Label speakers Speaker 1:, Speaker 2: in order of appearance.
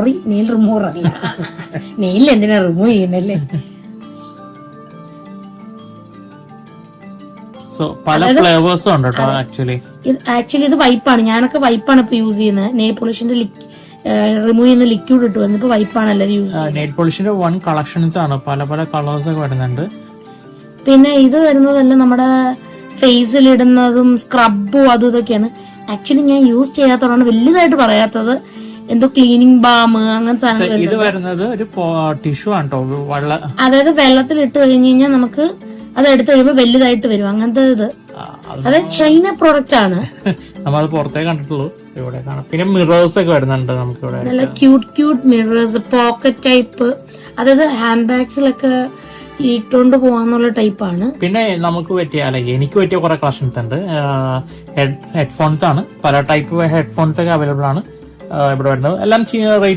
Speaker 1: Sorry, nail remover അല്ല. Nail എന്തിനാ remove ചെയ്യുന്നല്ലേ?
Speaker 2: പല ഫ്ലേവേഴ്സും ഉണ്ട് കേട്ടോ.
Speaker 1: ആക്ച്വലി ഇത് വൈപ്പാണ്. ഞാനൊക്കെ വൈപ്പാണ് ഇപ്പൊ യൂസ് ചെയ്യുന്നത്. നെയിൽ പോളിഷിന്റെ റിമൂവ് ചെയ്യുന്ന ലിക്വിഡ് ഇട്ട് വന്നിപ്പോ വൈപ്പാണ് എല്ലാവരും യൂസ് ചെയ്യുന്നത്.
Speaker 2: നെയിൽ പോളിഷിന്റെ വൺ കളക്ഷൻസ് ആണ്, പല പല കളേഴ്സ് ഒക്കെ വരുന്നുണ്ട്.
Speaker 1: പിന്നെ ഇത് വരുന്നതെല്ലാം നമ്മുടെ ഫേസിൽ ഇടുന്നതും സ്ക്രബും അതും ഇതൊക്കെയാണ്. ആക്ച്വലി ഞാൻ യൂസ് ചെയ്യാത്തതാണ് വലുതായിട്ട് പറയാത്തത്. എന്തോ ക്ലീനിങ് ബാം അങ്ങനെ സാധനങ്ങൾ.
Speaker 2: ഇത് വരുന്നത് ഒരു ടിഷ്യൂ ആണ് കേട്ടോ.
Speaker 1: അതായത് വെള്ളത്തിൽ ഇട്ട് കഴിഞ്ഞ് കഴിഞ്ഞാൽ നമുക്ക് അത് എടുത്തു കഴിയുമ്പോൾ വലുതായിട്ട് വരും. അങ്ങനത്തെ ഇത് അതായത് ചൈന പ്രോഡക്റ്റ് ആണ്.
Speaker 2: നമ്മൾ പുറത്തേ കണ്ടിട്ടുള്ളൂ, ഇവിടെ കാണാം. പിന്നെ മിറേഴ്സ് ഒക്കെ വരുന്നുണ്ട് നമുക്ക് ഇവിടെ.
Speaker 1: നല്ല ക്യൂട്ട് മിറേഴ്സ്, പോക്കറ്റ് ടൈപ്പ്, അതായത് ഹാൻഡ് ബാഗ്സിലൊക്കെ ഇട്ടുകൊണ്ട് പോവാന്നുള്ള ടൈപ്പാണ്.
Speaker 2: പിന്നെ നമുക്ക് പറ്റിയ എനിക്ക് പറ്റിയ കുറെ കളക്ഷൻസ് ഉണ്ട്. ഹെഡ്ഫോൺസ് ആണ്, പല ടൈപ്പ് ഹെഡ്ഫോൺസ് ഒക്കെ അവൈലബിൾ ആണ് ഇവിടെ വരുന്നത്. എല്ലാം റേറ്റ്